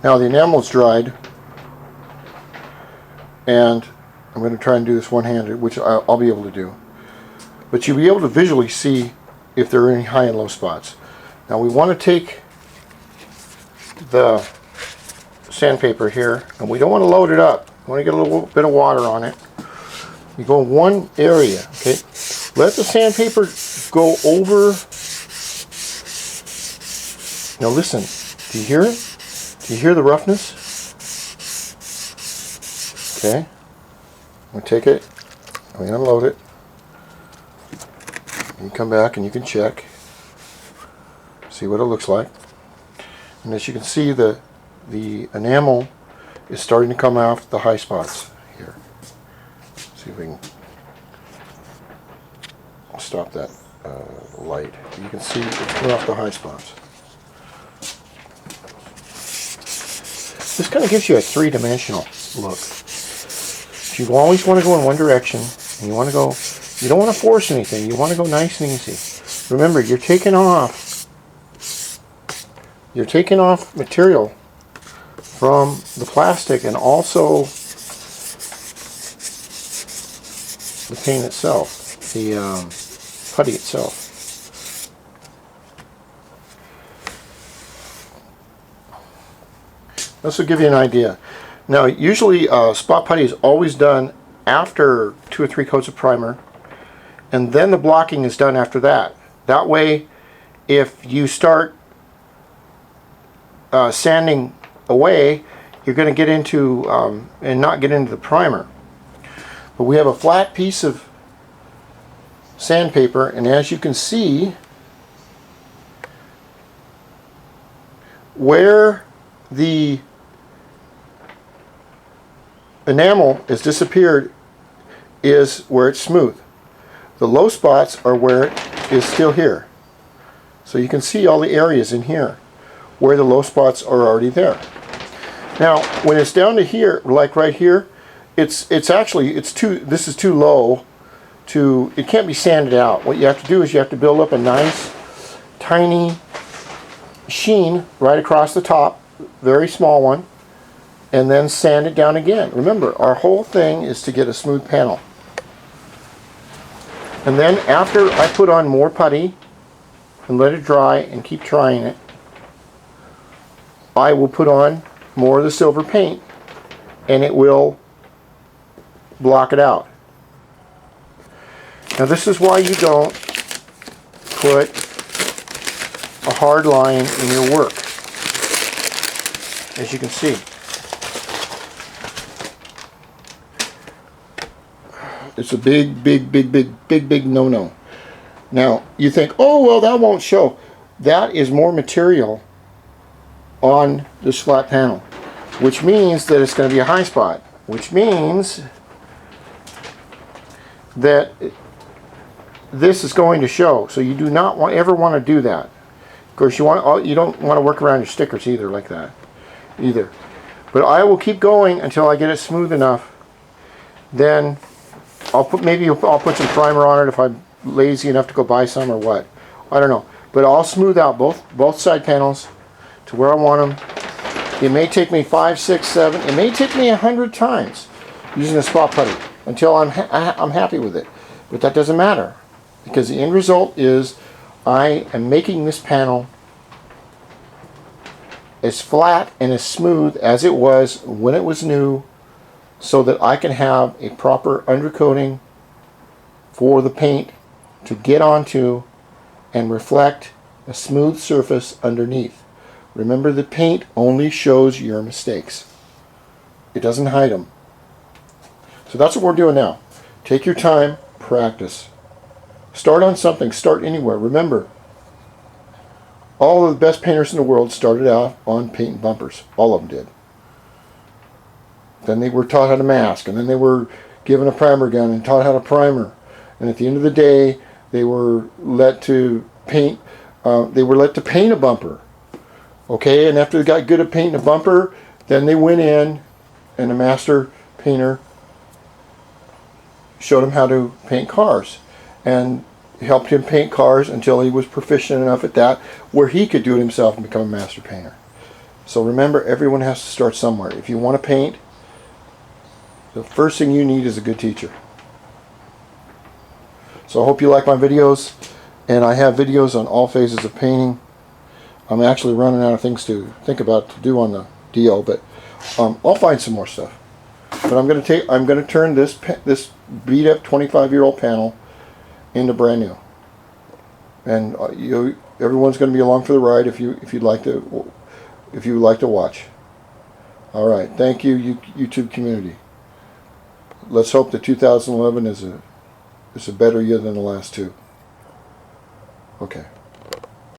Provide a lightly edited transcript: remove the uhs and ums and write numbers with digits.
Now the enamel's dried, and I'm going to try and do this one-handed, which I'll be able to do. But you'll be able to visually see if there are any high and low spots. Now we want to take the sandpaper here, and we don't want to load it up. We want to get a little bit of water on it. You go in one area, okay? Let the sandpaper go over. Now listen, do you hear it? Do you hear the roughness? Okay. I'm going to take it, and we unload it. You come back and you can check, see what it looks like. And as you can see, the enamel is starting to come off the high spots here. See if we can stop that light. You can see it's coming off the high spots. This kind of gives you a three-dimensional look. You always want to go in one direction, and you want to go. You don't want to force anything. You want to go nice and easy. Remember, you're taking off material from the plastic and also the paint itself, the putty itself. This will give you an idea. Now, usually spot putty is always done after 2 or 3 coats of primer, and then the blocking is done after that. That way, if you start sanding away, you're going to get into and not get into the primer. But we have a flat piece of sandpaper, and as you can see, where the enamel has disappeared is where it's smooth. The low spots are where it is still here. So you can see all the areas in here where the low spots are already there. Now, when it's down to here, like right here, this is too low to, it can't be sanded out. What you have to do is you have to build up a nice tiny sheen right across the top, very small one, and then sand it down again. Remember, our whole thing is to get a smooth panel. And then after I put on more putty and let it dry and keep trying it, I will put on more of the silver paint, and it will block it out. Now this is why you don't put a hard line in your work, as you can see. It's a big no-no. Now, you think, oh, well, that won't show. That is more material on this flat panel, which means that it's going to be a high spot, which means that this is going to show. So you do not ever want to do that. Of course, you don't want to work around your stickers either like that, either. But I will keep going until I get it smooth enough. Then I'll put some primer on it if I'm lazy enough to go buy some or what. I don't know. But I'll smooth out both side panels to where I want them. It may take me 5, 6, 7. It may take me 100 times using a spot putty until I'm happy with it. But that doesn't matter, because the end result is I am making this panel as flat and as smooth as it was when it was new, so that I can have a proper undercoating for the paint to get onto and reflect a smooth surface underneath. Remember, the paint only shows your mistakes. It doesn't hide them. So that's what we're doing now. Take your time, practice. Start on something, start anywhere. Remember, all of the best painters in the world started out on paint and bumpers. All of them did. Then they were taught how to mask, and then they were given a primer gun and taught how to primer. And at the end of the day, they were let to paint. Paint a bumper. Okay, and after they got good at painting a bumper, then they went in, and a master painter showed him how to paint cars, and helped him paint cars until he was proficient enough at that, where he could do it himself and become a master painter. So remember, everyone has to start somewhere. If you want to paint, the first thing you need is a good teacher. So I hope you like my videos, and I have videos on all phases of painting. I'm actually running out of things to think about to do on the Dio, but I'll find some more stuff. But I'm going to turn this beat up 25-year-old panel into brand new, and everyone's going to be along for the ride if you'd like to watch. All right, thank you, YouTube community. Let's hope that 2011 is a better year than the last two. Okay.